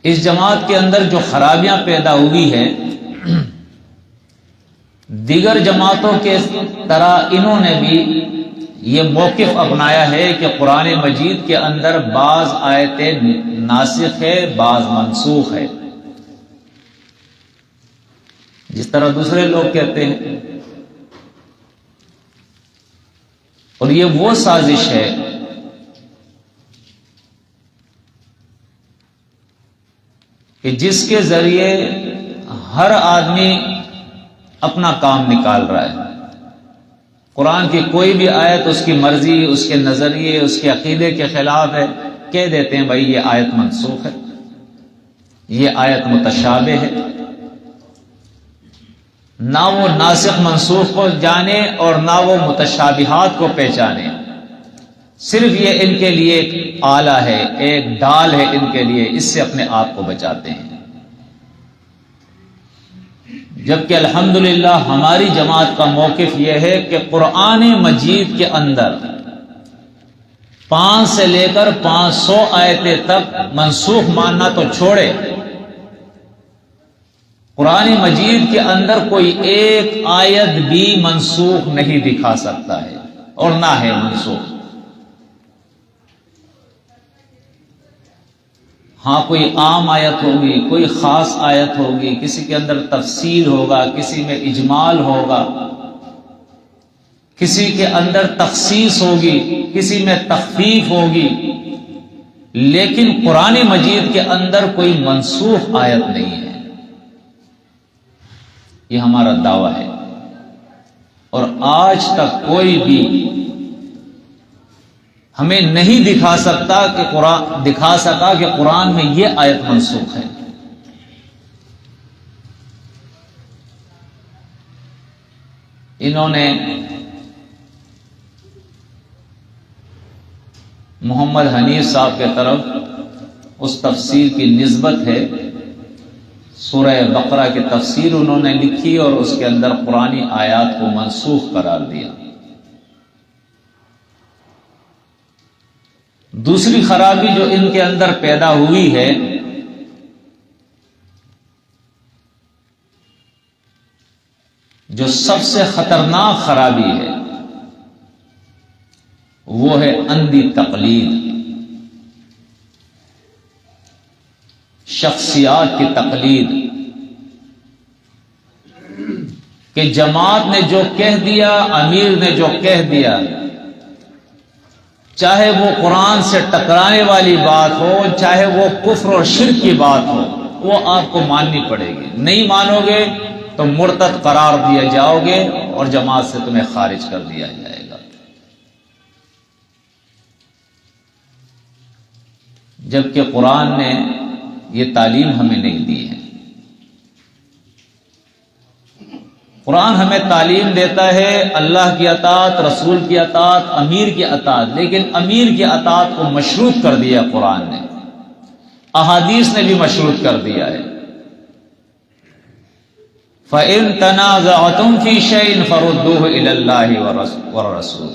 اس جماعت کے اندر جو خرابیاں پیدا ہوئی ہیں، دیگر جماعتوں کے طرح انہوں نے بھی یہ موقف اپنایا ہے کہ قرآن مجید کے اندر بعض آیتیں ناسخ ہے، بعض منسوخ ہے، جس طرح دوسرے لوگ کہتے ہیں۔ اور یہ وہ سازش ہے کہ جس کے ذریعے ہر آدمی اپنا کام نکال رہا ہے۔ قرآن کی کوئی بھی آیت اس کی مرضی، اس کے نظریے، اس کے عقیدے کے خلاف ہے، کہہ دیتے ہیں بھائی یہ آیت منسوخ ہے، یہ آیت متشابہ ہے۔ نہ وہ ناسخ منسوخ کو جانے اور نہ وہ متشابہات کو پہچانے، صرف یہ ان کے لیے ایک آلہ ہے، ایک ڈال ہے ان کے لیے، اس سے اپنے آپ کو بچاتے ہیں۔ جبکہ الحمدللہ ہماری جماعت کا موقف یہ ہے کہ قرآن مجید کے اندر 5 سے لے کر 500 آیتیں تک منسوخ ماننا تو چھوڑے، قرآن مجید کے اندر کوئی ایک آیت بھی منسوخ نہیں دکھا سکتا ہے اور نہ ہے منسوخ۔ ہاں کوئی عام آیت ہوگی، کوئی خاص آیت ہوگی، کسی کے اندر تفصیل ہوگا، کسی میں اجمال ہوگا، کسی کے اندر تخصیص ہوگی، کسی میں تخفیف ہوگی، لیکن قرآن مجید کے اندر کوئی منسوخ آیت نہیں ہے۔ یہ ہمارا دعویٰ ہے، اور آج تک کوئی بھی ہمیں نہیں دکھا سکا کہ قرآن میں یہ آیت منسوخ ہے۔ انہوں نے محمد حنیف صاحب کے طرف اس تفسیر کی نسبت ہے، سورہ بقرہ کی تفسیر انہوں نے لکھی اور اس کے اندر قرآنی آیات کو منسوخ قرار دیا۔ دوسری خرابی جو ان کے اندر پیدا ہوئی ہے، جو سب سے خطرناک خرابی ہے، وہ ہے اندھی تقلید، شخصیات کی تقلید، کہ جماعت نے جو کہہ دیا، امیر نے جو کہہ دیا، چاہے وہ قرآن سے ٹکرانے والی بات ہو، چاہے وہ کفر اور شرک کی بات ہو، وہ آپ کو ماننی پڑے گی۔ نہیں مانو گے تو مرتد قرار دیا جاؤ گے اور جماعت سے تمہیں خارج کر دیا جائے گا۔ جبکہ قرآن نے یہ تعلیم ہمیں نہیں دی ہے۔ قرآن ہمیں تعلیم دیتا ہے اللہ کی اطاعت، رسول کی اطاعت، امیر کی اطاعت، لیکن امیر کی اطاعت کو مشروط کر دیا قرآن نے، احادیث نے بھی مشروط کر دیا ہے۔ فَإِن تَنَازَعْتُمْ فِي شَيْءٍ فَرُدُّوهُ إِلَى اللَّهِ وَالرَّسُولِ،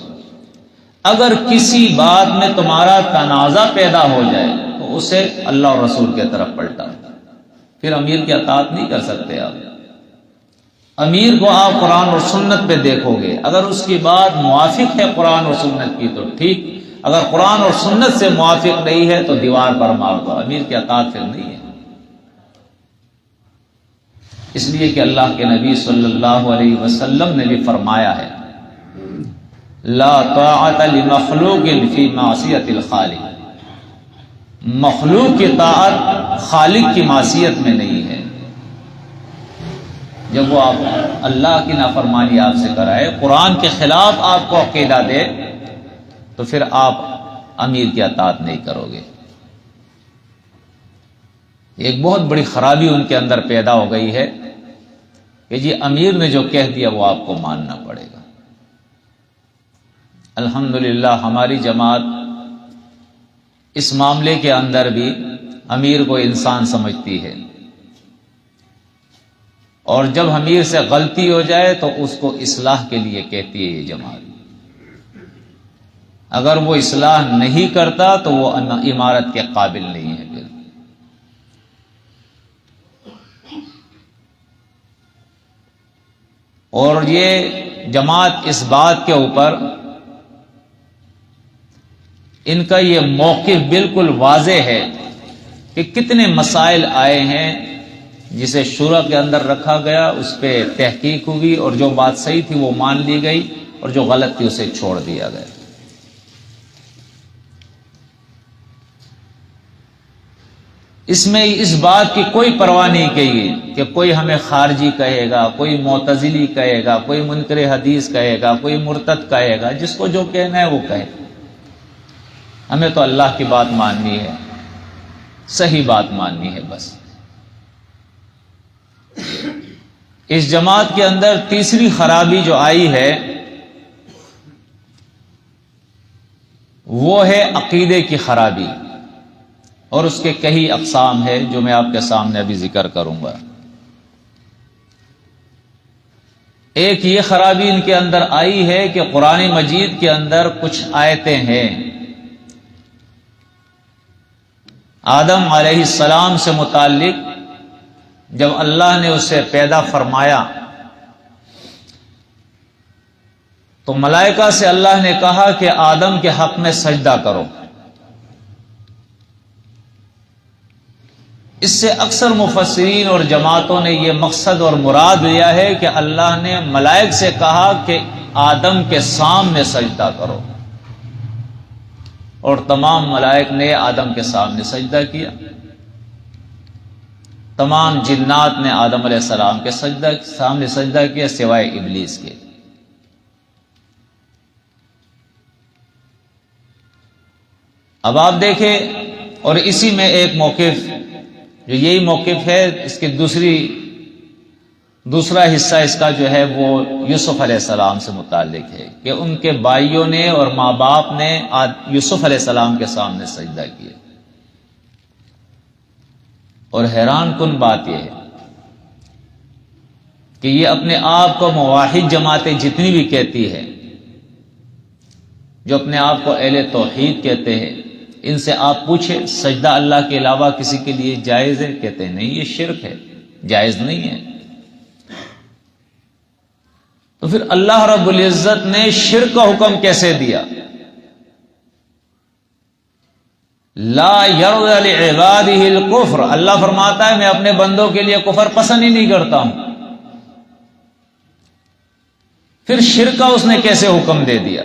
اگر کسی بات میں تمہارا تنازع پیدا ہو جائے تو اسے اللہ اور رسول کی طرف پلٹا۔ پھر امیر کی اطاعت نہیں کر سکتے آپ۔ امیر کو آپ قرآن اور سنت پہ دیکھو گے، اگر اس کی بات موافق ہے قرآن اور سنت کی تو ٹھیک، اگر قرآن اور سنت سے موافق نہیں ہے تو دیوار پر مار دو، امیر کی اطاعت پھر نہیں ہے۔ اس لیے کہ اللہ کے نبی صلی اللہ علیہ وسلم نے بھی فرمایا ہے، لا طاعت لمخلوق فی معصیت الخالق، مخلوق کی طاعت خالق کی معصیت میں نہیں ہے۔ جب وہ آپ اللہ کی نافرمانی آپ سے کرائے، قرآن کے خلاف آپ کو عقیدہ دے، تو پھر آپ امیر کی اطاعت نہیں کرو گے۔ ایک بہت بڑی خرابی ان کے اندر پیدا ہو گئی ہے کہ جی امیر نے جو کہہ دیا وہ آپ کو ماننا پڑے گا۔ الحمدللہ ہماری جماعت اس معاملے کے اندر بھی امیر کو انسان سمجھتی ہے، اور جب امیر سے غلطی ہو جائے تو اس کو اصلاح کے لیے کہتی ہے یہ جماعت۔ اگر وہ اصلاح نہیں کرتا تو وہ امارت کے قابل نہیں ہے۔ پھر اور یہ جماعت اس بات کے اوپر ان کا یہ موقف بالکل واضح ہے کہ کتنے مسائل آئے ہیں جسے شورا کے اندر رکھا گیا، اس پہ تحقیق ہوئی اور جو بات صحیح تھی وہ مان لی گئی اور جو غلط تھی اسے چھوڑ دیا گیا۔ اس میں اس بات کی کوئی پرواہ نہیں کی گئی کہ کوئی ہمیں خارجی کہے گا، کوئی معتزلی کہے گا، کوئی منکر حدیث کہے گا، کوئی مرتد کہے گا، جس کو جو کہنا ہے وہ کہے۔ ہمیں تو اللہ کی بات ماننی ہے، صحیح بات ماننی ہے بس۔ اس جماعت کے اندر تیسری خرابی جو آئی ہے وہ ہے عقیدے کی خرابی، اور اس کے کئی اقسام ہے جو میں آپ کے سامنے ابھی ذکر کروں گا۔ ایک یہ خرابی ان کے اندر آئی ہے کہ قرآن مجید کے اندر کچھ آیتیں ہیں آدم علیہ السلام سے متعلق، جب اللہ نے اسے پیدا فرمایا تو ملائکہ سے اللہ نے کہا کہ آدم کے حق میں سجدہ کرو۔ اس سے اکثر مفسرین اور جماعتوں نے یہ مقصد اور مراد لیا ہے کہ اللہ نے ملائک سے کہا کہ آدم کے سامنے سجدہ کرو، اور تمام ملائک نے آدم کے سامنے سجدہ کیا۔ تمام جنات نے آدم علیہ السلام کے سامنے سجدہ کیا سوائے ابلیس کے۔ اب آپ دیکھیں، اور اسی میں ایک موقف جو یہی موقف ہے، اس کے دوسرا حصہ اس کا جو ہے وہ یوسف علیہ السلام سے متعلق ہے کہ ان کے بھائیوں نے اور ماں باپ نے یوسف علیہ السلام کے سامنے سجدہ کیا۔ اور حیران کن بات یہ ہے کہ یہ اپنے آپ کو موحد جماعتیں جتنی بھی کہتی ہے، جو اپنے آپ کو اہل توحید کہتے ہیں، ان سے آپ پوچھیں سجدہ اللہ کے علاوہ کسی کے لیے جائز ہے؟ کہتے ہیں نہیں، یہ شرک ہے، جائز نہیں ہے۔ تو پھر اللہ رب العزت نے شرک کا حکم کیسے دیا؟ لا یرضی لعبادہ الکفر، اللہ فرماتا ہے میں اپنے بندوں کے لیے کفر پسند ہی نہیں کرتا ہوں۔ پھر شرک کا اس نے کیسے حکم دے دیا،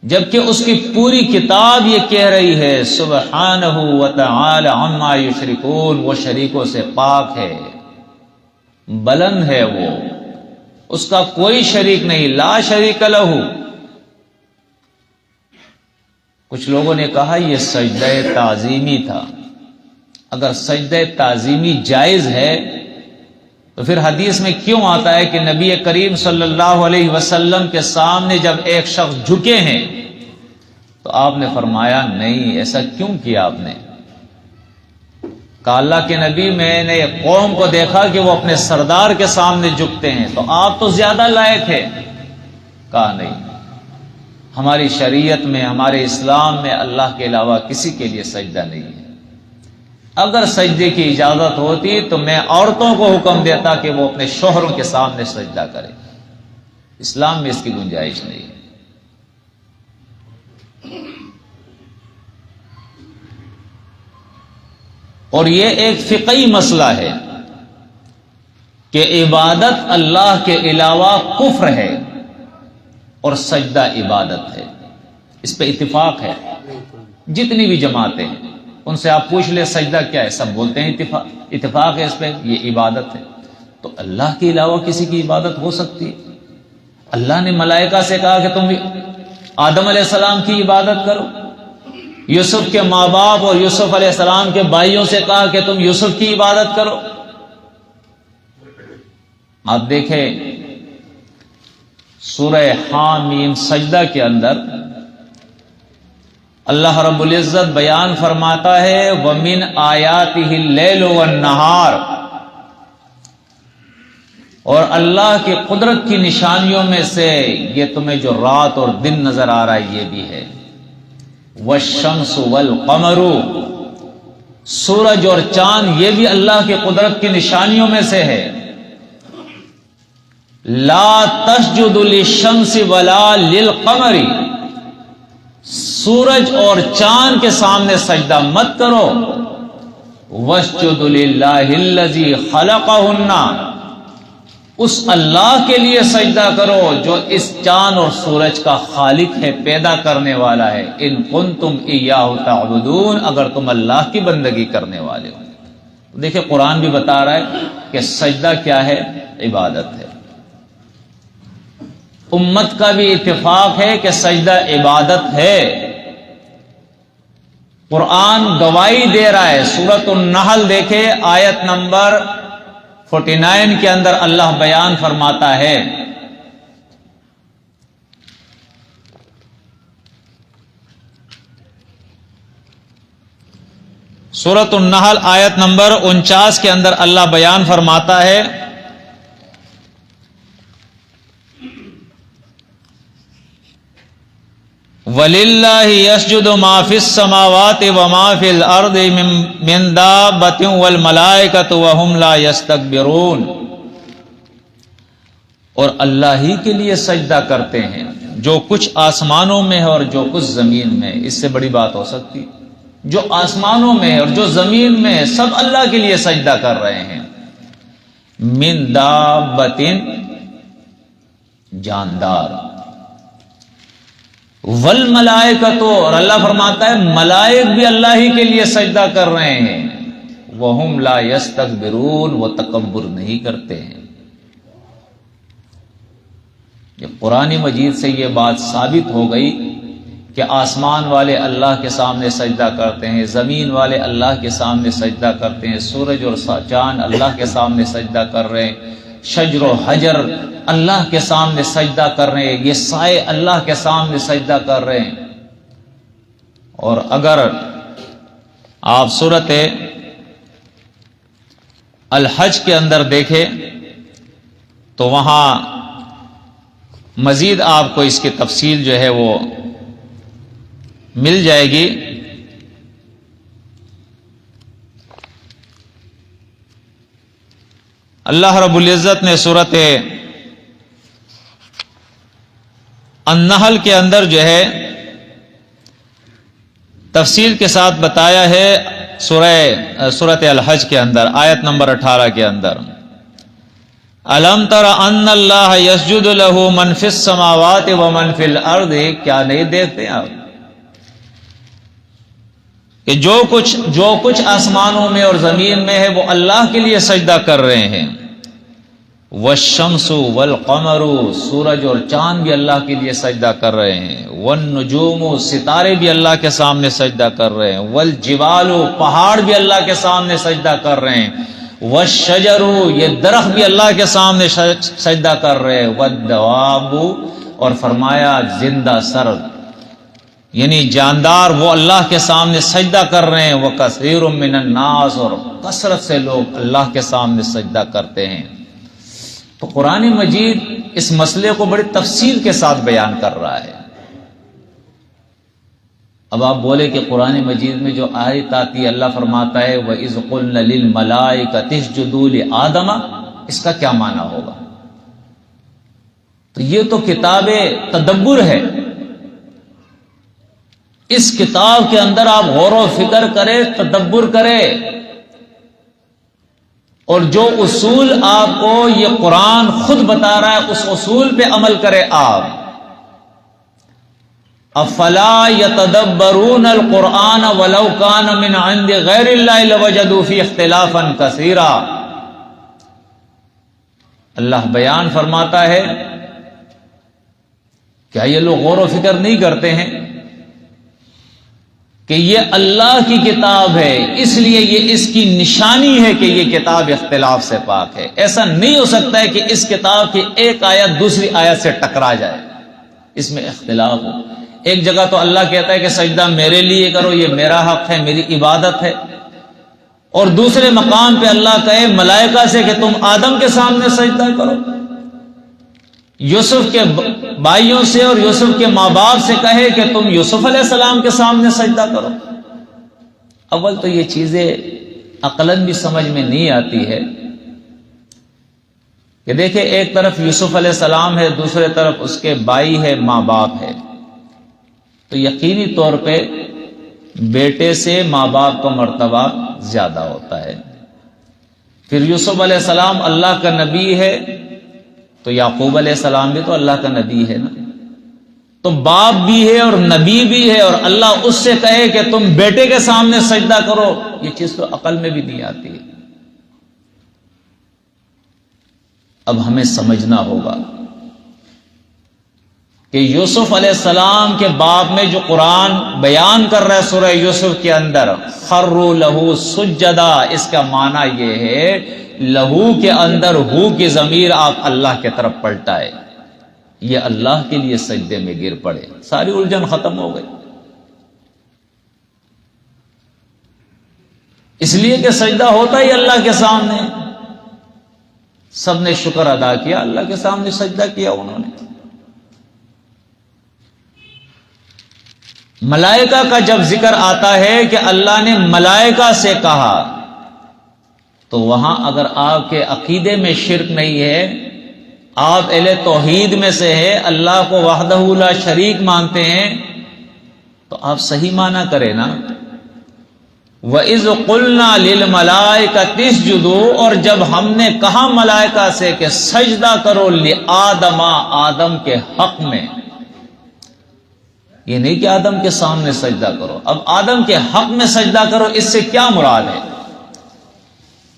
جبکہ اس کی پوری کتاب یہ کہہ رہی ہے سبحانہ وتعالی عما یشرکون، وہ شریکوں سے پاک ہے، بلند ہے، وہ اس کا کوئی شریک نہیں، لا شریک لہ۔ کچھ لوگوں نے کہا یہ سجدہ تعظیمی تھا۔ اگر سجدہ تعظیمی جائز ہے تو پھر حدیث میں کیوں آتا ہے کہ نبی کریم صلی اللہ علیہ وسلم کے سامنے جب ایک شخص جھکے ہیں تو آپ نے فرمایا نہیں، ایسا کیوں کیا آپ نے؟ کہا اللہ کے نبی میں نے قوم کو دیکھا کہ وہ اپنے سردار کے سامنے جھکتے ہیں، تو آپ تو زیادہ لائق ہے۔ کہا نہیں، ہماری شریعت میں، ہمارے اسلام میں اللہ کے علاوہ کسی کے لیے سجدہ نہیں ہے۔ اگر سجدے کی اجازت ہوتی تو میں عورتوں کو حکم دیتا کہ وہ اپنے شوہروں کے سامنے سجدہ کرے، اسلام میں اس کی گنجائش نہیں ہے۔ اور یہ ایک فقہی مسئلہ ہے کہ عبادت اللہ کے علاوہ کفر ہے اور سجدہ عبادت ہے، اس پہ اتفاق ہے۔ جتنی بھی جماعتیں ہیں ان سے آپ پوچھ لیں سجدہ کیا ہے، سب بولتے ہیں اتفاق ہے اس پہ، یہ عبادت ہے۔ تو اللہ کے علاوہ کسی کی عبادت ہو سکتی ہے؟ اللہ نے ملائکہ سے کہا کہ تم آدم علیہ السلام کی عبادت کرو، یوسف کے ماں باپ اور یوسف علیہ السلام کے بھائیوں سے کہا کہ تم یوسف کی عبادت کرو۔ آپ دیکھیں سورہ حامیم سجدہ کے اندر اللہ رب العزت بیان فرماتا ہے وَمِنْ آیَاتِهِ اللَّيْلُ وَالنَّهَارُ، اور اللہ کی قدرت کی نشانیوں میں سے یہ تمہیں جو رات اور دن نظر آ رہا ہے یہ بھی ہے۔ وَالشَّمْسُ وَالْقَمَرُ، سورج اور چاند یہ بھی اللہ کی قدرت کی نشانیوں میں سے ہے۔ لا تسجد للشمس ولا للقمر، سورج اور چاند کے سامنے سجدہ مت کرو، واسجد للہ الذی خلقہن، اس اللہ کے لیے سجدہ کرو جو اس چاند اور سورج کا خالق ہے، پیدا کرنے والا ہے، ان کنتم ایاہ تعبدون، اگر تم اللہ کی بندگی کرنے والے ہو۔ دیکھیں قرآن بھی بتا رہا ہے کہ سجدہ کیا ہے، عبادت ہے۔ امت کا بھی اتفاق ہے کہ سجدہ عبادت ہے۔ قرآن گواہی دے رہا ہے۔ سورۃ النحل دیکھیں آیت نمبر 49 کے اندر اللہ بیان فرماتا ہے، سورۃ النحل آیت نمبر 49 کے اندر اللہ بیان فرماتا ہے، وَلِلَّهِ يَسْجُدُ مَا فِي السَّمَاوَاتِ وَمَا فِي الْأَرْضِ مِن دَابَّةٍ وَالْمَلَائِكَةُ وَهُمْ لَا يَسْتَكْبِرُونَ، اور اللہ ہی کے لیے سجدہ کرتے ہیں جو کچھ آسمانوں میں ہے اور جو کچھ زمین میں ہے۔ اس سے بڑی بات ہو سکتی؟ جو آسمانوں میں ہے اور جو زمین میں ہے سب اللہ کے لیے سجدہ کر رہے ہیں۔ من دابۃ، جاندار، والملائکۃ، اور اللہ فرماتا ہے ملائک بھی اللہ ہی کے لیے سجدہ کر رہے ہیں، وہم لا یستکبرون، وہ تکبر نہیں کرتے ہیں۔ یہ قرآن مجید سے یہ بات ثابت ہو گئی کہ آسمان والے اللہ کے سامنے سجدہ کرتے ہیں، زمین والے اللہ کے سامنے سجدہ کرتے ہیں، سورج اور چاند اللہ کے سامنے سجدہ کر رہے ہیں، شجر و حجر اللہ کے سامنے سجدہ کر رہے ہیں، یہ سائے اللہ کے سامنے سجدہ کر رہے ہیں۔ اور اگر آپ سورۃ الحج کے اندر دیکھیں تو وہاں مزید آپ کو اس کی تفصیل جو ہے وہ مل جائے گی۔ اللہ رب العزت نے سورۃ النحل کے اندر جو ہے تفصیل کے ساتھ بتایا ہے، سورۃ الحج کے اندر آیت نمبر 18 کے اندر، الم تر ان اللہ یسجد لہ من فی السماوات ومن فی الارض، کیا نہیں دیکھتے آپ کہ جو کچھ آسمانوں میں اور زمین میں ہے وہ اللہ کے لیے سجدہ کر رہے ہیں۔ والشمس والقمر، سورج اور چاند بھی اللہ کے لیے سجدہ کر رہے ہیں، والنجوم، ستارے بھی اللہ کے سامنے سجدہ کر رہے ہیں، والجبال، پہاڑ بھی اللہ کے سامنے سجدہ کر رہے ہیں، والشجر، یہ درخت بھی اللہ کے سامنے سجدہ کر رہے ہیں، والدواب، اور فرمایا زندہ سر یعنی جاندار وہ اللہ کے سامنے سجدہ کر رہے ہیں، وَكَثِيرٌ مِّنَ النَّاسِ، اور کثرت سے لوگ اللہ کے سامنے سجدہ کرتے ہیں۔ تو قرآن مجید اس مسئلے کو بڑی تفصیل کے ساتھ بیان کر رہا ہے۔ اب آپ بولے کہ قرآن مجید میں جو آیت آتی ہے اللہ فرماتا ہے وَإِذْ قُلْنَا لِلْمَلَائِكَةِ اسْجُدُوا لِآدَمَ، اس کا کیا معنی ہوگا؟ تو یہ تو کتاب تدبر ہے، اس کتاب کے اندر آپ غور و فکر کریں، تدبر کریں، اور جو اصول آپ کو یہ قرآن خود بتا رہا ہے اس اصول پہ عمل کریں آپ۔ افلا یتدبرون القرآن ولو کان من عند غیر اللہ لوجدوا فی اختلافا کثیرا، اللہ بیان فرماتا ہے کیا یہ لوگ غور و فکر نہیں کرتے ہیں کہ یہ اللہ کی کتاب ہے، اس لیے یہ اس کی نشانی ہے کہ یہ کتاب اختلاف سے پاک ہے۔ ایسا نہیں ہو سکتا ہے کہ اس کتاب کی ایک آیت دوسری آیت سے ٹکرا جائے، اس میں اختلاف ہو۔ ایک جگہ تو اللہ کہتا ہے کہ سجدہ میرے لیے کرو، یہ میرا حق ہے، میری عبادت ہے، اور دوسرے مقام پہ اللہ کہے ملائکہ سے کہ تم آدم کے سامنے سجدہ کرو، یوسف کے بھائیوں سے اور یوسف کے ماں باپ سے کہے کہ تم یوسف علیہ السلام کے سامنے سجدہ کرو۔ اول تو یہ چیزیں عقلاً بھی سمجھ میں نہیں آتی ہے، کہ دیکھیں ایک طرف یوسف علیہ السلام ہے، دوسرے طرف اس کے بھائی ہے، ماں باپ ہے، تو یقینی طور پہ بیٹے سے ماں باپ کا مرتبہ زیادہ ہوتا ہے۔ پھر یوسف علیہ السلام اللہ کا نبی ہے تو یعقوب علیہ السلام بھی تو اللہ کا نبی ہے نا، تو باپ بھی ہے اور نبی بھی ہے، اور اللہ اس سے کہے کہ تم بیٹے کے سامنے سجدہ کرو، یہ چیز تو عقل میں بھی نہیں آتی ہے۔ اب ہمیں سمجھنا ہوگا کہ یوسف علیہ السلام کے باب میں جو قرآن بیان کر رہا ہے سورہ یوسف کے اندر، خروا لہو سجدا، اس کا معنی یہ ہے لہو کے اندر ہو کی ضمیر آپ اللہ کے طرف پلٹائے، یہ اللہ کے لیے سجدے میں گر پڑے، ساری الجھن ختم ہو گئی۔ اس لیے کہ سجدہ ہوتا ہی اللہ کے سامنے، سب نے شکر ادا کیا، اللہ کے سامنے سجدہ کیا انہوں نے۔ ملائکہ کا جب ذکر آتا ہے کہ اللہ نے ملائکہ سے کہا، تو وہاں اگر آپ کے عقیدے میں شرک نہیں ہے، آپ اہل توحید میں سے ہے، اللہ کو وحدہ لا شریک مانتے ہیں، تو آپ صحیح معنی کریں نا۔ وَإِذْ قُلْنَا لِلْمَلَائِكَةِ اسْجُدُوا، اور جب ہم نے کہا ملائکہ سے کہ سجدہ کرو لِآدَمَ، آدم کے حق میں، یہ نہیں کہ آدم کے سامنے سجدہ کرو، اب آدم کے حق میں سجدہ کرو، اس سے کیا مراد ہے؟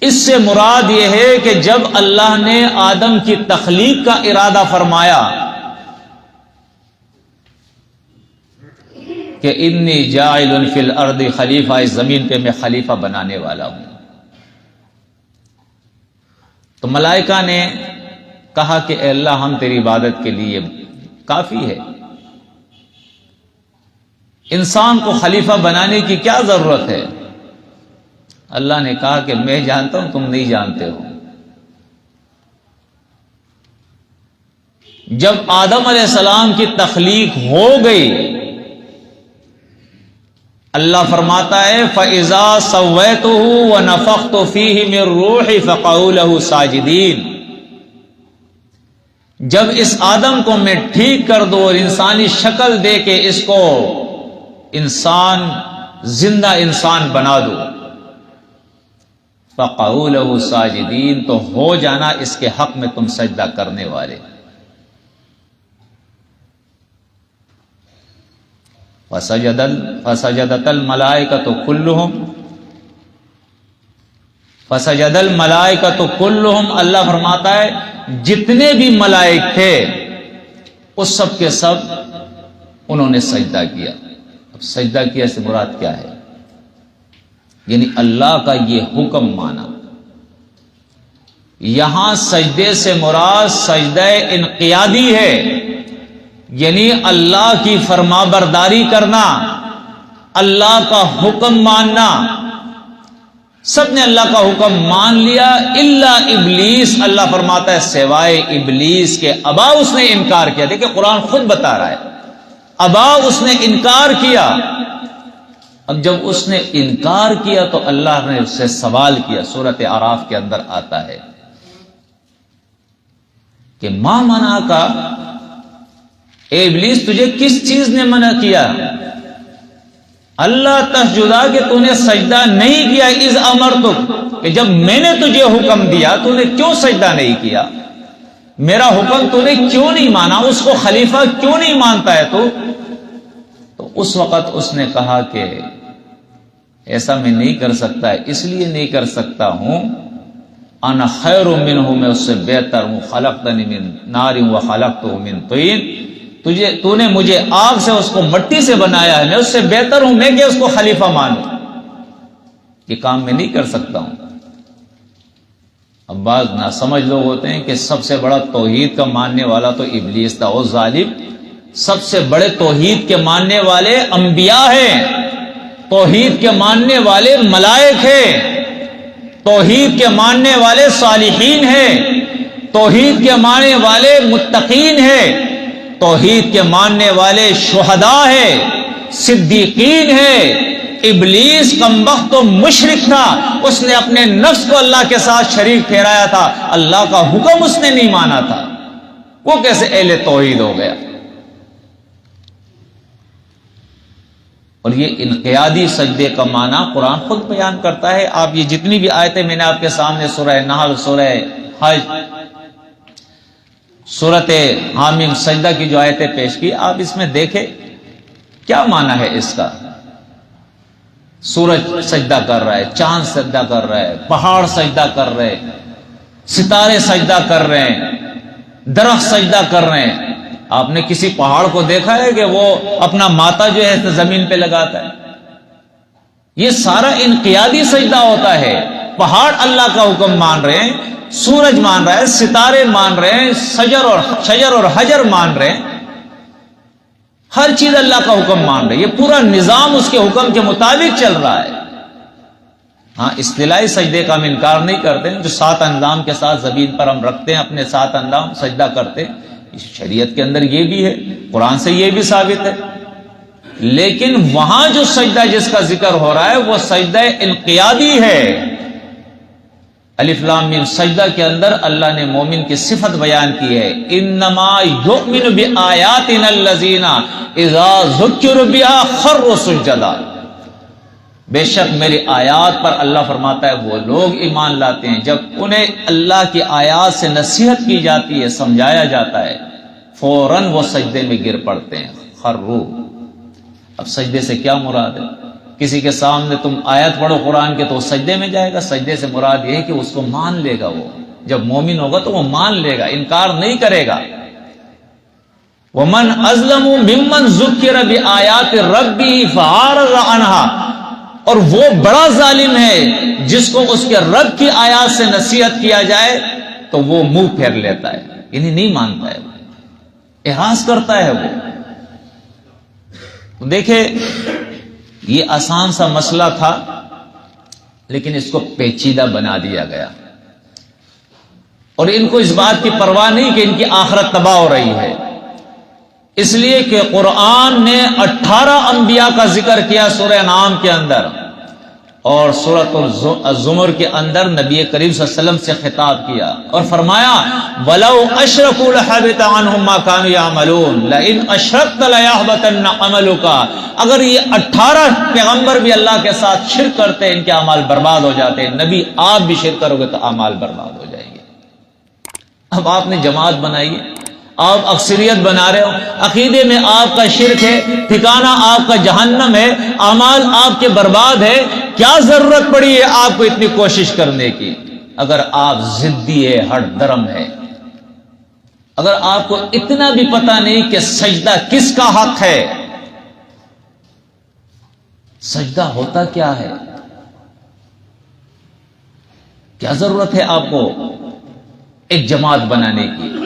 اس سے مراد یہ ہے کہ جب اللہ نے آدم کی تخلیق کا ارادہ فرمایا کہ انی جاعل فی الارض خلیفہ، اس زمین پہ میں خلیفہ بنانے والا ہوں، تو ملائکہ نے کہا کہ اے اللہ ہم تیری عبادت کے لیے کافی ہے، انسان کو خلیفہ بنانے کی کیا ضرورت ہے؟ اللہ نے کہا کہ میں جانتا ہوں تم نہیں جانتے ہو۔ جب آدم علیہ السلام کی تخلیق ہو گئی، اللہ فرماتا ہے فَإِذَا سَوَّيْتُهُ وَنَفَخْتُ فِيهِ مِن رُّوحِي فَقَعُوا لَهُ سَاجِدِينَ، جب اس آدم کو میں ٹھیک کر دوں اور انسانی شکل دے کے اس کو انسان، زندہ انسان بنا دو، فَقَعُوا لَهُ سَاجِدِينَ، تو ہو جانا اس کے حق میں تم سجدہ کرنے والے۔ فَسَجَدَتِ الْمَلَائِكَةُ كُلُّهُمْ، اللہ فرماتا ہے جتنے بھی ملائک تھے اس سب کے سب انہوں نے سجدہ کیا۔ اب سجدہ کیا سے مراد کیا ہے؟ یعنی اللہ کا یہ حکم مانا۔ یہاں سجدے سے مراد سجدہ انقیادی ہے، یعنی اللہ کی فرما برداری کرنا، اللہ کا حکم ماننا۔ سب نے اللہ کا حکم مان لیا الا ابلیس، اللہ فرماتا ہے سوائے ابلیس کے، ابا اس نے انکار کیا۔ دیکھیں قرآن خود بتا رہا ہے، ابا اس نے انکار کیا۔ اب جب اس نے انکار کیا تو اللہ نے اس سے سوال کیا، سورۃ اعراف کے اندر آتا ہے کہ ما منع کا، اے ابلیس تجھے کس چیز نے منع کیا؟ اللہ تسجدا کہ تو نے سجدہ نہیں کیا، اذ امرتک کہ جب میں نے تجھے حکم دیا تو نے کیوں سجدہ نہیں کیا؟ میرا حکم تو نے کیوں نہیں مانا؟ اس کو خلیفہ کیوں نہیں مانتا ہے تو اس وقت اس نے کہا کہ ایسا میں نہیں کر سکتا ہے، اس لیے نہیں کر سکتا ہوں، انا خیر منہ، میں اس سے بہتر ہوں، خلقتنی من نار وخلقتہ من طین، تو نے مجھے آگ سے اس کو مٹی سے بنایا ہے، میں اس سے بہتر ہوں، میں کہ اس کو خلیفہ مانوں؟ یہ کام میں نہیں کر سکتا ہوں۔ اب بعض ناسمجھ لوگ ہوتے ہیں کہ سب سے بڑا توحید کا ماننے والا تو ابلیس تھا، وہ ظالم۔ سب سے بڑے توحید کے ماننے والے انبیاء ہیں، توحید کے ماننے والے ملائک ہیں، توحید کے ماننے والے صالحین ہیں، توحید کے ماننے والے متقین ہیں، توحید کے ماننے والے شہداء ہیں، صدیقین ہیں، ابلیس کمبخت تو مشرک تھا، اس نے اپنے نفس کو اللہ کے ساتھ شریک ٹھہرایا تھا، اللہ کا حکم اس نے نہیں مانا تھا، وہ کیسے اہل توحید ہو گیا؟ اور یہ انقیادی سجدے کا معنی قرآن خود بیان کرتا ہے۔ آپ یہ جتنی بھی آیتیں میں نے آپ کے سامنے سورہ نحل، سورہ حج، سورۃ حامیم سجدہ کی جو آیتیں پیش کی، آپ اس میں دیکھیں کیا معنی ہے اس کا۔ سورج سجدہ کر رہا ہے، چاند سجدہ کر رہا ہے، پہاڑ سجدہ کر رہے، ستارے سجدہ کر رہے ہیں، درخت سجدہ کر رہے ہیں۔ آپ نے کسی پہاڑ کو دیکھا ہے کہ وہ اپنا ماتھا جو ہے زمین پہ لگاتا ہے؟ یہ سارا انقیادی سجدہ ہوتا ہے۔ پہاڑ اللہ کا حکم مان رہے ہیں، سورج مان رہا ہے، ستارے مان رہے ہیں، شجر اور حجر مان رہے ہیں، ہر چیز اللہ کا حکم مان رہے ہیں، یہ پورا نظام اس کے حکم کے مطابق چل رہا ہے۔ ہاں، اصطلاحی سجدے کا ہم انکار نہیں کرتے، جو 7 اندام کے ساتھ زمین پر ہم رکھتے ہیں اپنے 7 اندام سجدہ کرتے ہیں، شریعت کے اندر یہ بھی ہے، قرآن سے یہ بھی ثابت ہے۔ لیکن وہاں جو سجدہ جس کا ذکر ہو رہا ہے وہ سجدہ انقیادی ہے۔ الف لام میم سجدہ کے اندر اللہ نے مومن کی صفت بیان کی ہے، انما یؤمن بآیاتنا الذین اذا ذکروا بها خروا سجدا۔ بے شک میری آیات پر اللہ فرماتا ہے وہ لوگ ایمان لاتے ہیں جب انہیں اللہ کی آیات سے نصیحت کی جاتی ہے، سمجھایا جاتا ہے، فوراً وہ سجدے میں گر پڑتے ہیں۔ خرو، اب سجدے سے کیا مراد ہے؟ کسی کے سامنے تم آیت پڑھو قرآن کے تو وہ سجدے میں جائے گا؟ سجدے سے مراد یہ ہے کہ اس کو مان لے گا، وہ جب مومن ہوگا تو وہ مان لے گا، انکار نہیں کرے گا۔ وَمَنْ أَظْلَمُ مِمَّنْ ذُكِّرَ بِآيَاتِ رَبِّهِ فَأَعْرَضَ عَنْهَا، اور وہ بڑا ظالم ہے جس کو اس کے رب کی آیات سے نصیحت کیا جائے تو وہ منہ پھیر لیتا ہے، یعنی نہیں مانتا ہے، وہ احراز کرتا ہے۔ وہ دیکھیں، یہ آسان سا مسئلہ تھا لیکن اس کو پیچیدہ بنا دیا گیا، اور ان کو اس بات کی پرواہ نہیں کہ ان کی آخرت تباہ ہو رہی ہے، اس لیے کہ قرآن نے 18 انبیاء کا ذکر کیا سورہ انعام کے اندر، اور سورۃ الزمر کے اندر نبی کریم صلی اللہ علیہ وسلم سے خطاب کیا اور فرمایا وَلَوْ أَشْرَكُوا لَحَبِطَ عَنْهُمْ مَا كَانُوا يَعْمَلُونَ لَئِنْ أَشْرَكْتَ لَيَحْبَطَنَّ عَمَلُكَ۔ اگر یہ 18 پیغمبر بھی اللہ کے ساتھ شرک کرتے ان کے اعمال برباد ہو جاتے۔ نبی آپ بھی شرک کرو گے تو اعمال برباد ہو جائیں گے۔ اب آپ نے جماعت بنائی ہے، آپ اکثریت بنا رہے ہو، عقیدے میں آپ کا شرک ہے، ٹھکانہ آپ کا جہنم ہے، اعمال آپ کے برباد ہے، کیا ضرورت پڑی ہے آپ کو اتنی کوشش کرنے کی؟ اگر آپ ضدی ہے، ہٹ درم ہے، اگر آپ کو اتنا بھی پتہ نہیں کہ سجدہ کس کا حق ہے، سجدہ ہوتا کیا ہے، کیا ضرورت ہے آپ کو ایک جماعت بنانے کی؟